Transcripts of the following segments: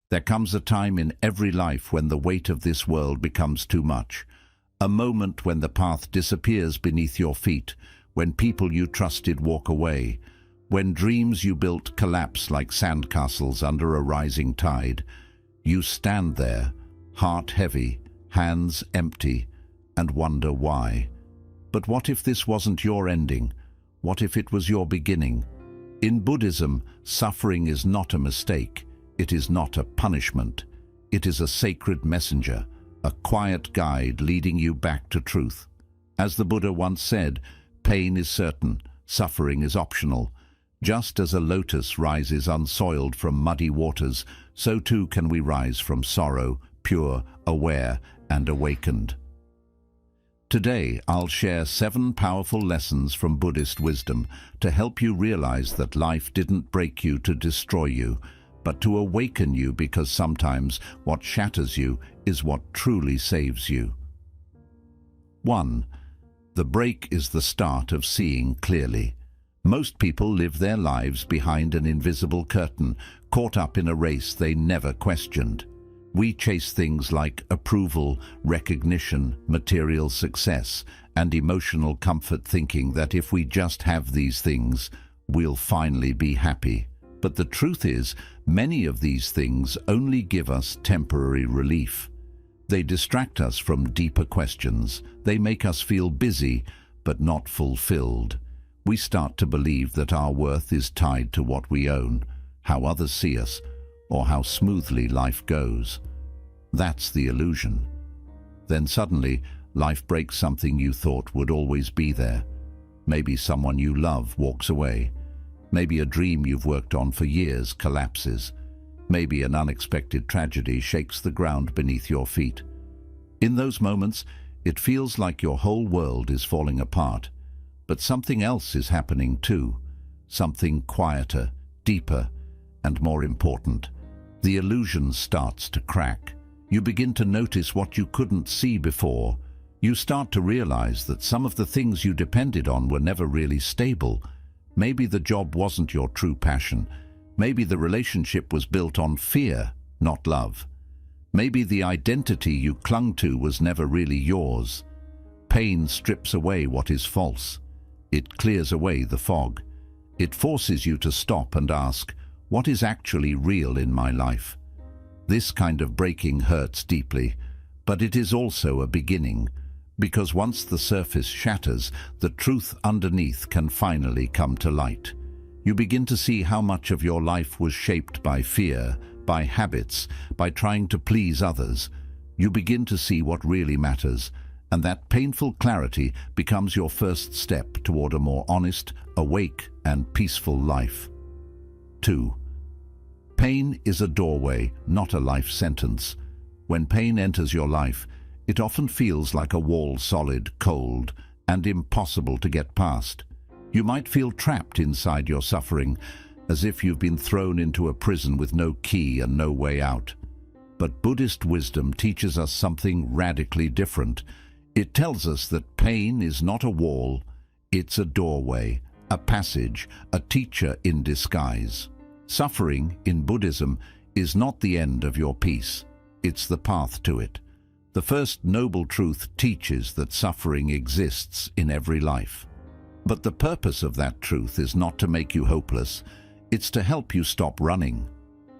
There comes a time in every life when the weight of this world becomes too much. A moment when the path disappears beneath your feet, when people you trusted walk away, when dreams you built collapse like sandcastles under a rising tide. You stand there, heart heavy, hands empty, and wonder why. But what if this wasn't your ending? What if it was your beginning? In Buddhism, suffering is not a mistake. It is not a punishment. It is a sacred messenger, a quiet guide leading you back to truth. As the Buddha once said, pain is certain, suffering is optional. Just as a lotus rises unsoiled from muddy waters, so too can we rise from sorrow, pure, aware, and awakened. Today, I'll share 7 powerful lessons from Buddhist wisdom to help you realize that life didn't break you to destroy you, but to awaken you, because sometimes what shatters you is what truly saves you. 1. The break is the start of seeing clearly. Most people live their lives behind an invisible curtain, caught up in a race they never questioned. We chase things like approval, recognition, material success, and emotional comfort, thinking that if we just have these things, we'll finally be happy. But the truth is, many of these things only give us temporary relief. They distract us from deeper questions. They make us feel busy, but not fulfilled. We start to believe that our worth is tied to what we own, how others see us, or how smoothly life goes. That's the illusion. Then suddenly, life breaks something you thought would always be there. Maybe someone you love walks away. Maybe a dream you've worked on for years collapses. Maybe an unexpected tragedy shakes the ground beneath your feet. In those moments, it feels like your whole world is falling apart. But something else is happening too. Something quieter, deeper, and more important. The illusion starts to crack. You begin to notice what you couldn't see before. You start to realize that some of the things you depended on were never really stable. Maybe the job wasn't your true passion. Maybe the relationship was built on fear, not love. Maybe the identity you clung to was never really yours. Pain strips away what is false. It clears away the fog. It forces you to stop and ask, what is actually real in my life? This kind of breaking hurts deeply, but it is also a beginning, because once the surface shatters, the truth underneath can finally come to light. You begin to see how much of your life was shaped by fear, by habits, by trying to please others. You begin to see what really matters, and that painful clarity becomes your first step toward a more honest, awake, and peaceful life. 2. Pain is a doorway, not a life sentence. When pain enters your life, it often feels like a wall, solid, cold, and impossible to get past. You might feel trapped inside your suffering, as if you've been thrown into a prison with no key and no way out. But Buddhist wisdom teaches us something radically different. It tells us that pain is not a wall, it's a doorway, a passage, a teacher in disguise. Suffering, in Buddhism, is not the end of your peace, it's the path to it. The first noble truth teaches that suffering exists in every life. But the purpose of that truth is not to make you hopeless, it's to help you stop running.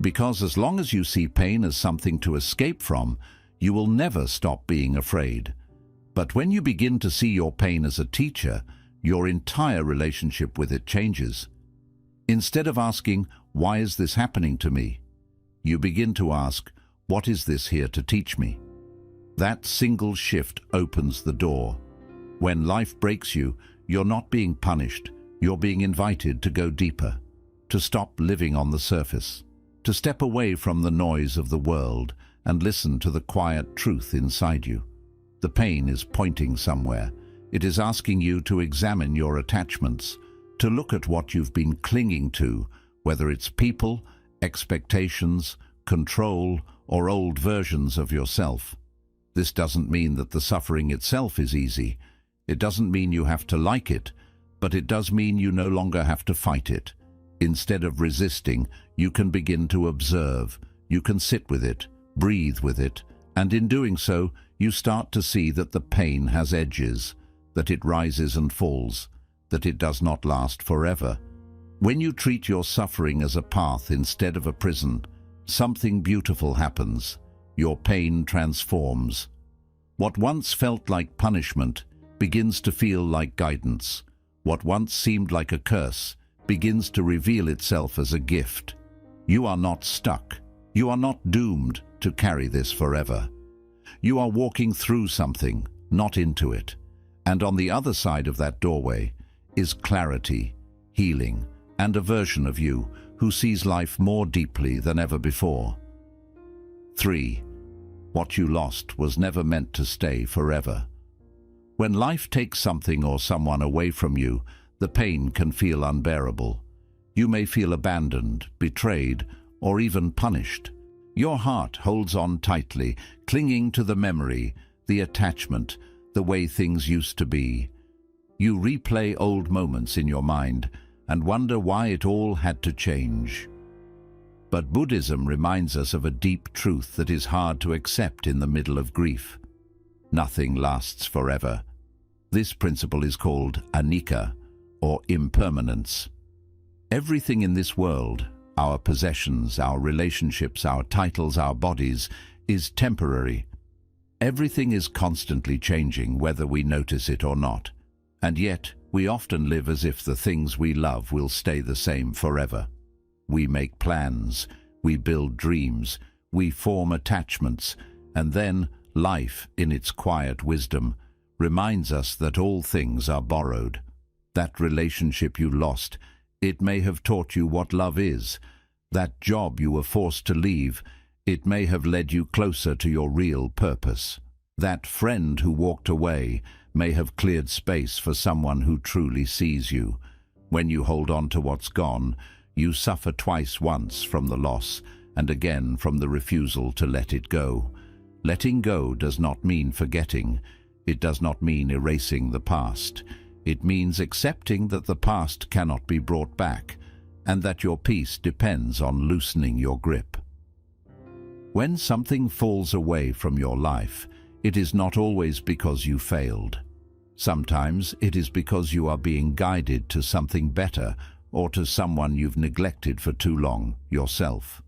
Because as long as you see pain as something to escape from, you will never stop being afraid. But when you begin to see your pain as a teacher, your entire relationship with it changes. Instead of asking, "Why is this happening to me?" you begin to ask, "What is this here to teach me?" That single shift opens the door. When life breaks you, you're not being punished, you're being invited to go deeper, to stop living on the surface, to step away from the noise of the world and listen to the quiet truth inside you. The pain is pointing somewhere. It is asking you to examine your attachments, to look at what you've been clinging to, whether it's people, expectations, control, or old versions of yourself. This doesn't mean that the suffering itself is easy. It doesn't mean you have to like it, but it does mean you no longer have to fight it. Instead of resisting, you can begin to observe. You can sit with it, breathe with it, and in doing so, you start to see that the pain has edges, that it rises and falls, that it does not last forever. When you treat your suffering as a path instead of a prison, something beautiful happens. Your pain transforms. What once felt like punishment begins to feel like guidance. What once seemed like a curse begins to reveal itself as a gift. You are not stuck. You are not doomed to carry this forever. You are walking through something, not into it. And on the other side of that doorway is clarity, healing, and a version of you who sees life more deeply than ever before. 3. What you lost was never meant to stay forever. When life takes something or someone away from you, the pain can feel unbearable. You may feel abandoned, betrayed, or even punished. Your heart holds on tightly, clinging to the memory, the attachment, the way things used to be. You replay old moments in your mind and wonder why it all had to change. But Buddhism reminds us of a deep truth that is hard to accept in the middle of grief. Nothing lasts forever. This principle is called anicca, or impermanence. Everything in this world, our possessions, our relationships, our titles, our bodies, is temporary. Everything is constantly changing, whether we notice it or not. And yet, we often live as if the things we love will stay the same forever. We make plans, we build dreams, we form attachments, and then life, in its quiet wisdom, reminds us that all things are borrowed. That relationship you lost, it may have taught you what love is. That job you were forced to leave, it may have led you closer to your real purpose. That friend who walked away may have cleared space for someone who truly sees you. When you hold on to what's gone, you suffer twice, once from the loss, and again from the refusal to let it go. Letting go does not mean forgetting. It does not mean erasing the past. It means accepting that the past cannot be brought back, and that your peace depends on loosening your grip. When something falls away from your life, it is not always because you failed. Sometimes it is because you are being guided to something better, or to someone you've neglected for too long, yourself.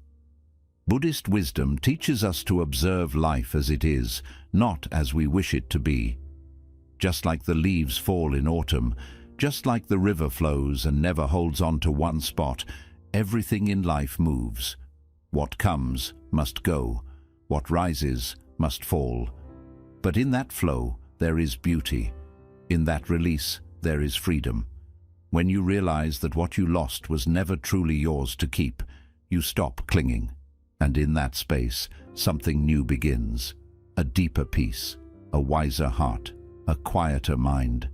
Buddhist wisdom teaches us to observe life as it is, not as we wish it to be. Just like the leaves fall in autumn, just like the river flows and never holds on to one spot, everything in life moves. What comes must go, what rises must fall. But in that flow there is beauty. In that release there is freedom. When you realize that what you lost was never truly yours to keep, you stop clinging. And in that space, something new begins. A deeper peace, a wiser heart, a quieter mind.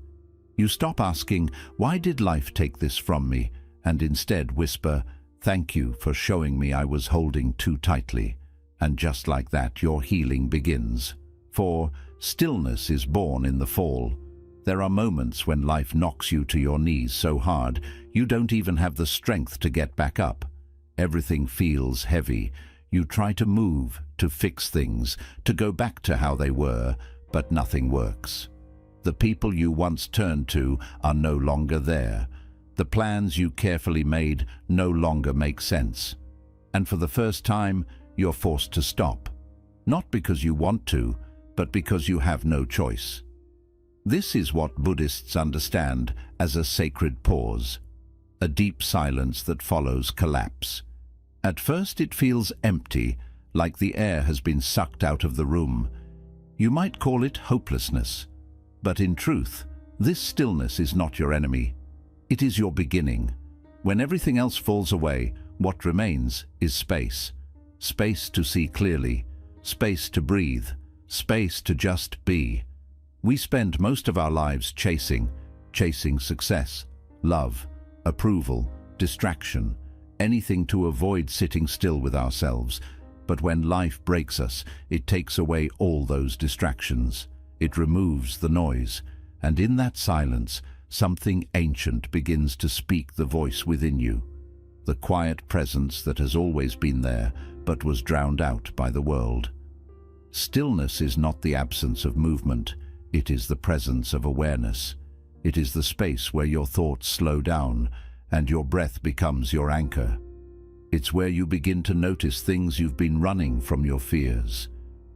You stop asking, "Why did life take this from me?" and instead whisper, "Thank you for showing me I was holding too tightly." And just like that, your healing begins. For stillness is born in the fall. There are moments when life knocks you to your knees so hard, you don't even have the strength to get back up. Everything feels heavy. You try to move, to fix things, to go back to how they were, but nothing works. The people you once turned to are no longer there. The plans you carefully made no longer make sense. And for the first time, you're forced to stop. Not because you want to, but because you have no choice. This is what Buddhists understand as a sacred pause, a deep silence that follows collapse. At first it feels empty, like the air has been sucked out of the room. You might call it hopelessness. But in truth, this stillness is not your enemy. It is your beginning. When everything else falls away, what remains is space. Space to see clearly, space to breathe, space to just be. We spend most of our lives chasing success, love, approval, distraction, anything to avoid sitting still with ourselves. But when life breaks us, it takes away all those distractions. It removes the noise, and in that silence, something ancient begins to speak the voice within you. The quiet presence that has always been there, but was drowned out by the world. Stillness is not the absence of movement, it is the presence of awareness. It is the space where your thoughts slow down and your breath becomes your anchor. It's where you begin to notice things you've been running from: your fears,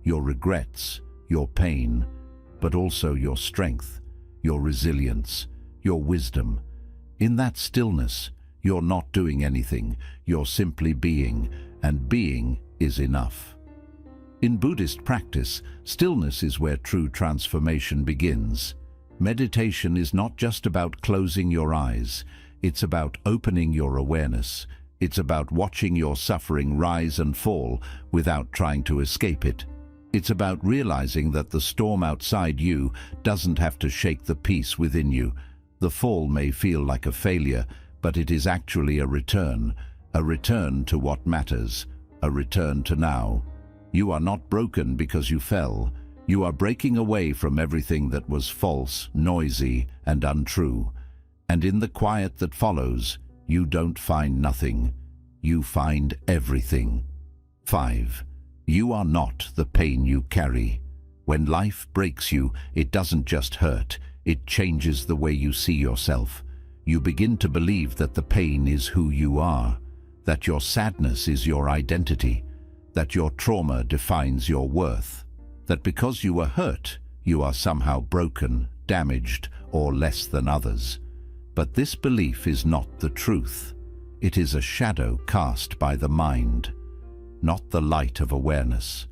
your regrets, your pain, but also your strength, your resilience, your wisdom. In that stillness, you're not doing anything, you're simply being, and being is enough. In Buddhist practice, stillness is where true transformation begins. Meditation is not just about closing your eyes, it's about opening your awareness. It's about watching your suffering rise and fall without trying to escape it. It's about realizing that the storm outside you doesn't have to shake the peace within you. The fall may feel like a failure, but it is actually a return to what matters, a return to now. You are not broken because you fell. You are breaking away from everything that was false, noisy, and untrue. And in the quiet that follows, you don't find nothing. You find everything. 5. You are not the pain you carry. When life breaks you, it doesn't just hurt, it changes the way you see yourself. You begin to believe that the pain is who you are, that your sadness is your identity, that your trauma defines your worth, that because you were hurt, you are somehow broken, damaged, or less than others. But this belief is not the truth. It is a shadow cast by the mind, not the light of awareness.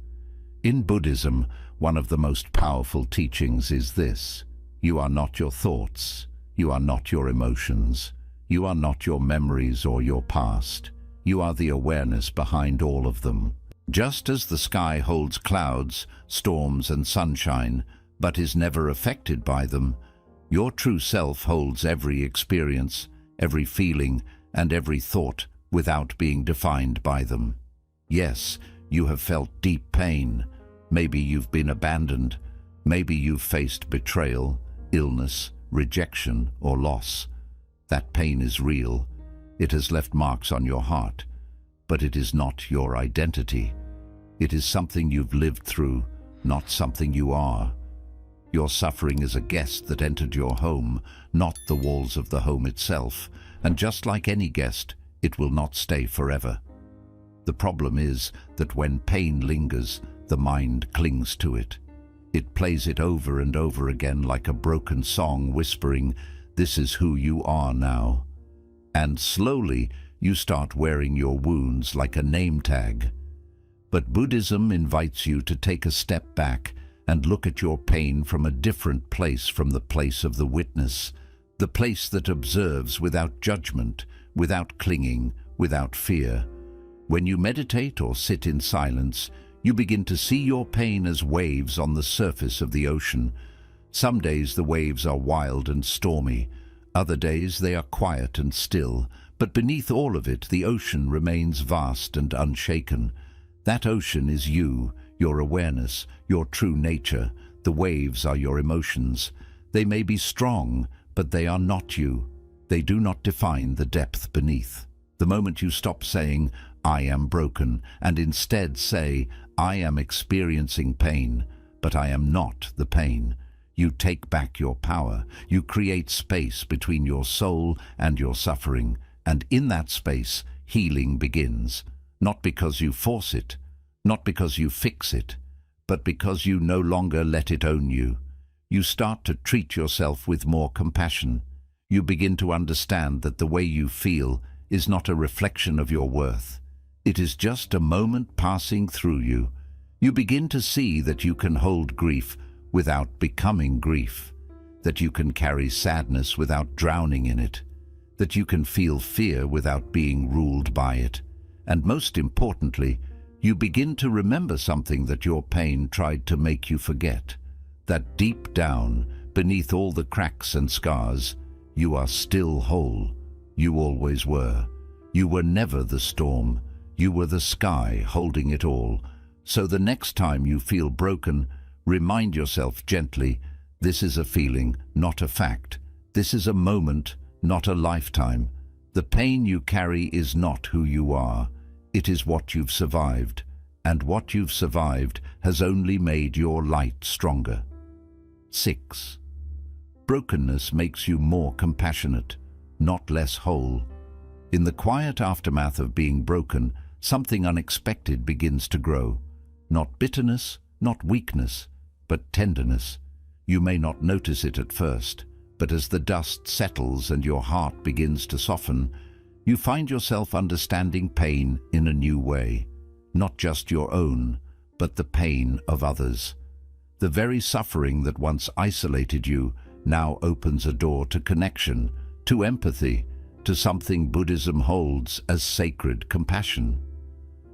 In Buddhism, one of the most powerful teachings is this: you are not your thoughts, you are not your emotions, you are not your memories or your past. You are the awareness behind all of them. Just as the sky holds clouds, storms, and sunshine, but is never affected by them, your true self holds every experience, every feeling, and every thought without being defined by them. Yes, you have felt deep pain. Maybe you've been abandoned. Maybe you've faced betrayal, illness, rejection, or loss. That pain is real. It has left marks on your heart. But it is not your identity. It is something you've lived through, not something you are. Your suffering is a guest that entered your home, not the walls of the home itself. And just like any guest, it will not stay forever. The problem is that when pain lingers, the mind clings to it. It plays it over and over again like a broken song, whispering, "This is who you are now." And slowly, you start wearing your wounds like a name tag. But Buddhism invites you to take a step back and look at your pain from a different place, from the place of the witness, the place that observes without judgment, without clinging, without fear. When you meditate or sit in silence, you begin to see your pain as waves on the surface of the ocean. Some days the waves are wild and stormy, other days they are quiet and still, but beneath all of it the ocean remains vast and unshaken. That ocean is you, your awareness, your true nature. The waves are your emotions. They may be strong, but they are not you. They do not define the depth beneath. The moment you stop saying, "I am broken," and instead say, "I am experiencing pain, but I am not the pain," you take back your power. You create space between your soul and your suffering, and in that space, healing begins. Not because you force it, not because you fix it, but because you no longer let it own you. You start to treat yourself with more compassion. You begin to understand that the way you feel is not a reflection of your worth. It is just a moment passing through you. You begin to see that you can hold grief without becoming grief, that you can carry sadness without drowning in it, that you can feel fear without being ruled by it. And most importantly, you begin to remember something that your pain tried to make you forget, that deep down, beneath all the cracks and scars, you are still whole. You always were. You were never the storm. You were the sky holding it all. So the next time you feel broken, remind yourself gently, this is a feeling, not a fact. This is a moment, not a lifetime. The pain you carry is not who you are. It is what you've survived, and what you've survived has only made your light stronger. 6. Brokenness makes you more compassionate, not less whole. In the quiet aftermath of being broken, something unexpected begins to grow. Not bitterness, not weakness, but tenderness. You may not notice it at first, but as the dust settles and your heart begins to soften, you find yourself understanding pain in a new way. Not just your own, but the pain of others. The very suffering that once isolated you now opens a door to connection, to empathy, to something Buddhism holds as sacred compassion.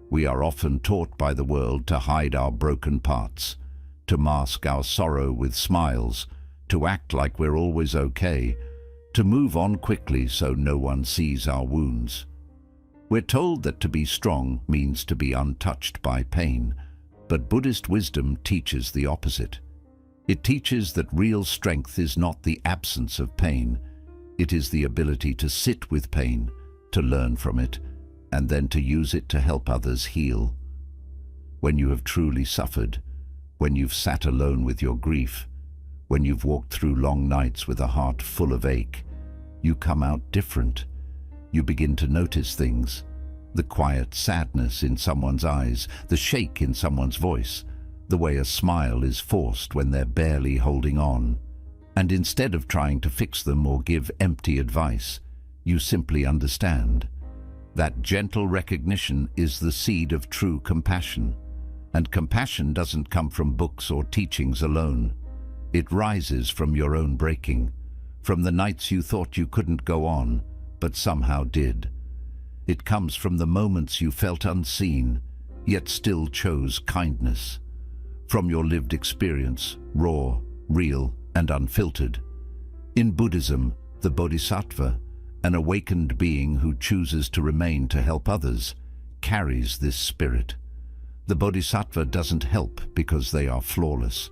We are often taught by the world to hide our broken parts, to mask our sorrow with smiles, to act like we're always okay, to move on quickly so no one sees our wounds. We're told that to be strong means to be untouched by pain, but Buddhist wisdom teaches the opposite. It teaches that real strength is not the absence of pain. It is the ability to sit with pain, to learn from it, and then to use it to help others heal. When you have truly suffered, when you've sat alone with your grief, when you've walked through long nights with a heart full of ache, you come out different. You begin to notice things. The quiet sadness in someone's eyes, the shake in someone's voice, the way a smile is forced when they're barely holding on. And instead of trying to fix them or give empty advice, you simply understand. That gentle recognition is the seed of true compassion. And compassion doesn't come from books or teachings alone. It rises from your own breaking, from the nights you thought you couldn't go on, but somehow did. It comes from the moments you felt unseen, yet still chose kindness. From your lived experience, raw, real, and unfiltered. In Buddhism, the Bodhisattva, an awakened being who chooses to remain to help others, carries this spirit. The Bodhisattva doesn't help because they are flawless.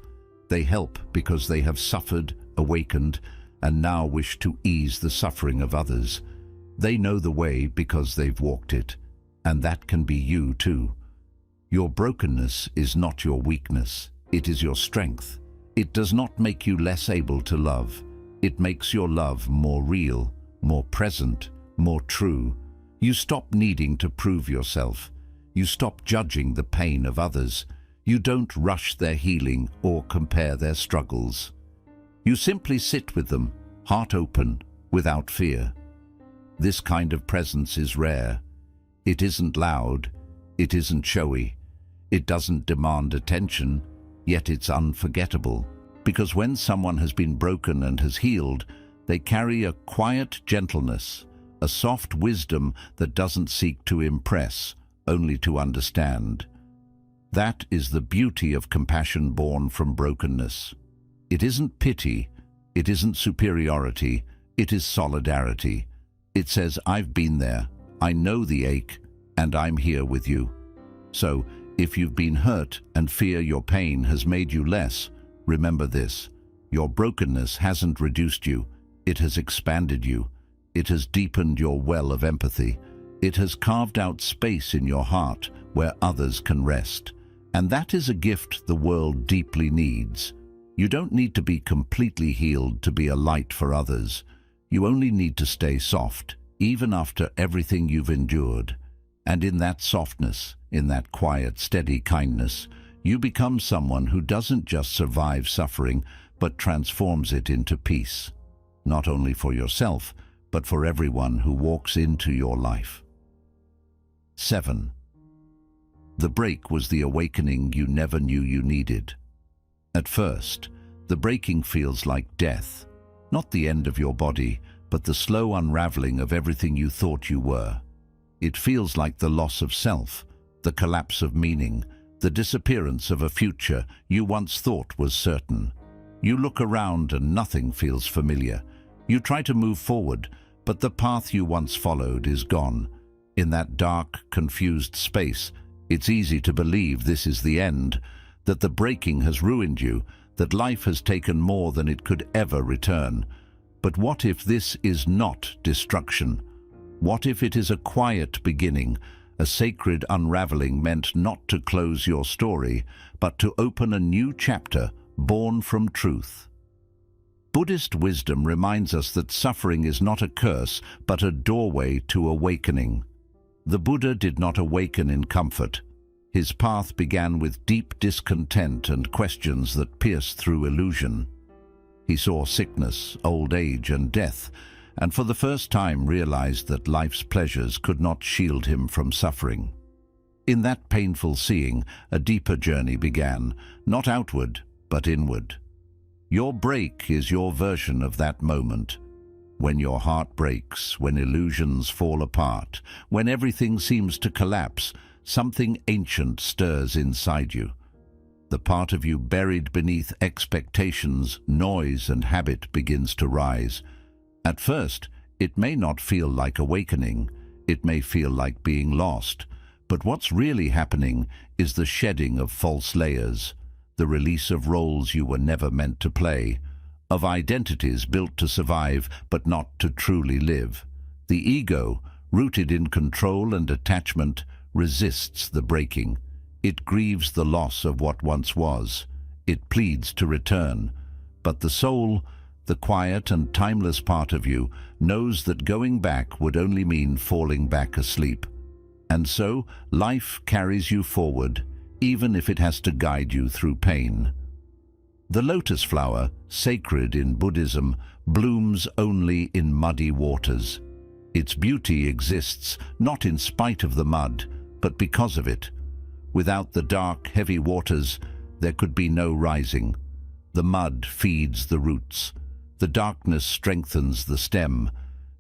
They help because they have suffered, awakened, and now wish to ease the suffering of others. They know the way because they've walked it, and that can be you too. Your brokenness is not your weakness, it is your strength. It does not make you less able to love. It makes your love more real, more present, more true. You stop needing to prove yourself. You stop judging the pain of others. You don't rush their healing or compare their struggles. You simply sit with them, heart open, without fear. This kind of presence is rare. It isn't loud. It isn't showy. It doesn't demand attention, yet it's unforgettable. Because when someone has been broken and has healed, they carry a quiet gentleness, a soft wisdom that doesn't seek to impress, only to understand. That is the beauty of compassion born from brokenness. It isn't pity, it isn't superiority, it is solidarity. It says, I've been there, I know the ache, and I'm here with you. So, if you've been hurt and fear your pain has made you less, remember this: your brokenness hasn't reduced you, it has expanded you. It has deepened your well of empathy. It has carved out space in your heart where others can rest. And that is a gift the world deeply needs. You don't need to be completely healed to be a light for others. You only need to stay soft, even after everything you've endured. And in that softness, in that quiet, steady kindness, you become someone who doesn't just survive suffering, but transforms it into peace. Not only for yourself, but for everyone who walks into your life. 7. The break was the awakening you never knew you needed. At first, the breaking feels like death, not the end of your body, but the slow unraveling of everything you thought you were. It feels like the loss of self, the collapse of meaning, the disappearance of a future you once thought was certain. You look around and nothing feels familiar. You try to move forward, but the path you once followed is gone. In that dark, confused space, it's easy to believe this is the end, that the breaking has ruined you, that life has taken more than it could ever return. But what if this is not destruction? What if it is a quiet beginning, A sacred unraveling meant not to close your story, but to open a new chapter born from truth. Buddhist wisdom reminds us that suffering is not a curse, but a doorway to awakening. The Buddha did not awaken in comfort. His path began with deep discontent and questions that pierced through illusion. He saw sickness, old age, and death, and for the first time realized that life's pleasures could not shield him from suffering. In that painful seeing, a deeper journey began, not outward, but inward. Your break is your version of that moment. When your heart breaks, when illusions fall apart, when everything seems to collapse, something ancient stirs inside you. The part of you buried beneath expectations, noise, and habit begins to rise. At first, it may not feel like awakening. It may feel like being lost. But what's really happening is the shedding of false layers, the release of roles you were never meant to play, of identities built to survive but not to truly live. The ego, rooted in control and attachment, resists the breaking. It grieves the loss of what once was. It pleads to return. But the soul, the quiet and timeless part of you, knows that going back would only mean falling back asleep. And so, life carries you forward, even if it has to guide you through pain. The lotus flower, sacred in Buddhism, blooms only in muddy waters. Its beauty exists not in spite of the mud, but because of it. Without the dark, heavy waters, there could be no rising. The mud feeds the roots. The darkness strengthens the stem.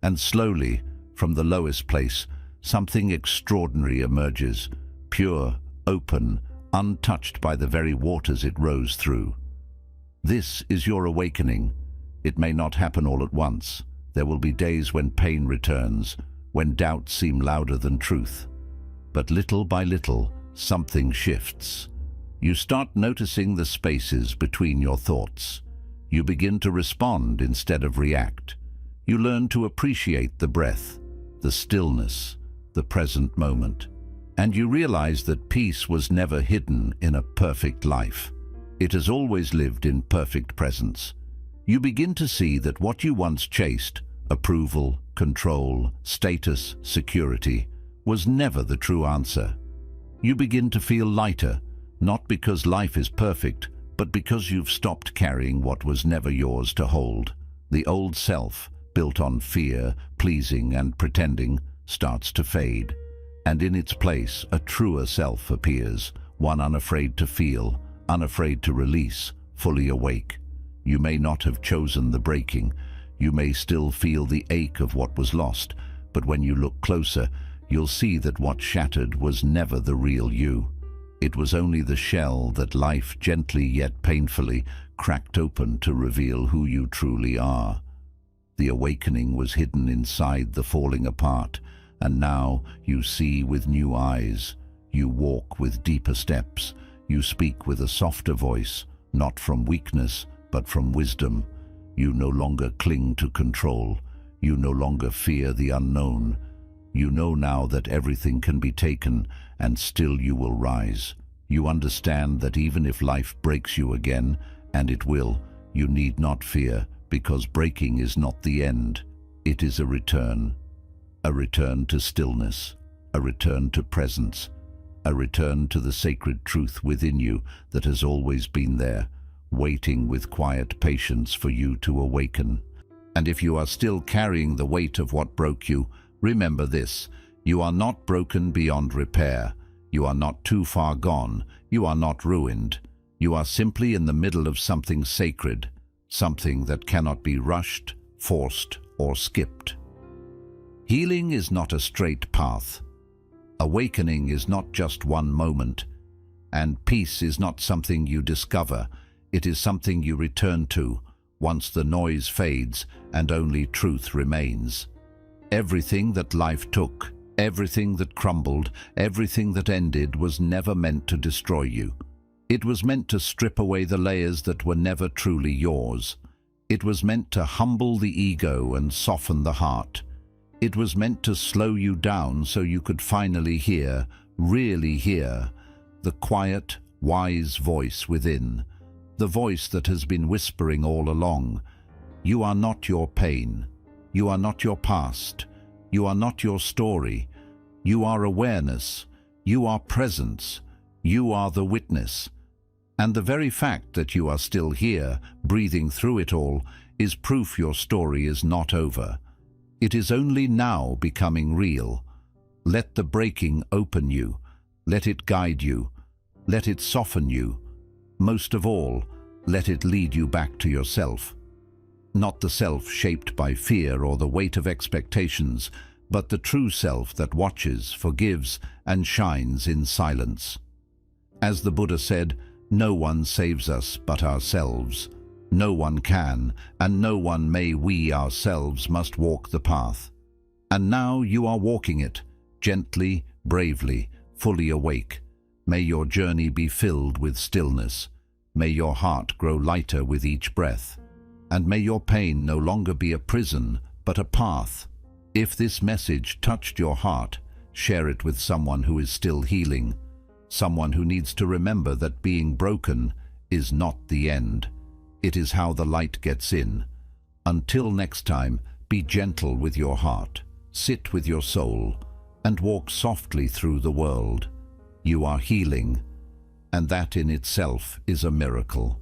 And slowly, from the lowest place, something extraordinary emerges, pure, open, untouched by the very waters it rose through. This is your awakening. It may not happen all at once. There will be days when pain returns, when doubts seem louder than truth. But little by little, something shifts. You start noticing the spaces between your thoughts. You begin to respond instead of react. You learn to appreciate the breath, the stillness, the present moment. And you realize that peace was never hidden in a perfect life. It has always lived in perfect presence. You begin to see that what you once chased, approval, control, status, security, was never the true answer. You begin to feel lighter, not because life is perfect, but because you've stopped carrying what was never yours to hold. The old self, built on fear, pleasing, and pretending, starts to fade. And in its place, a truer self appears, one unafraid to feel, unafraid to release, fully awake. You may not have chosen the breaking. You may still feel the ache of what was lost, but when you look closer, you'll see that what shattered was never the real you. It was only the shell that life gently yet painfully cracked open to reveal who you truly are. The awakening was hidden inside the falling apart, and now you see with new eyes. You walk with deeper steps. You speak with a softer voice, not from weakness, but from wisdom. You no longer cling to control. You no longer fear the unknown. You know now that everything can be taken, and still you will rise. You understand that even if life breaks you again, and it will, you need not fear, because breaking is not the end. It is a return to stillness, a return to presence, a return to the sacred truth within you that has always been there, waiting with quiet patience for you to awaken. And if you are still carrying the weight of what broke you, remember this: you are not broken beyond repair. You are not too far gone. You are not ruined. You are simply in the middle of something sacred, something that cannot be rushed, forced, or skipped. Healing is not a straight path. Awakening is not just one moment. And peace is not something you discover. It is something you return to, once the noise fades and only truth remains. Everything that life took, everything that crumbled, everything that ended was never meant to destroy you. It was meant to strip away the layers that were never truly yours. It was meant to humble the ego and soften the heart. It was meant to slow you down so you could finally hear, really hear, the quiet, wise voice within, the voice that has been whispering all along. You are not your pain. You are not your past. You are not your story. You are awareness. You are presence. You are the witness. And the very fact that you are still here, breathing through it all, is proof your story is not over. It is only now becoming real. Let the breaking open you. Let it guide you. Let it soften you. Most of all, let it lead you back to yourself. Not the self shaped by fear or the weight of expectations, but the true self that watches, forgives, and shines in silence. As the Buddha said, no one saves us but ourselves. No one can, and no one may. We ourselves must walk the path. And now you are walking it, gently, bravely, fully awake. May your journey be filled with stillness. May your heart grow lighter with each breath. And may your pain no longer be a prison, but a path. If this message touched your heart, share it with someone who is still healing. Someone who needs to remember that being broken is not the end. It is how the light gets in. Until next time, be gentle with your heart, sit with your soul, and walk softly through the world. You are healing, and that in itself is a miracle.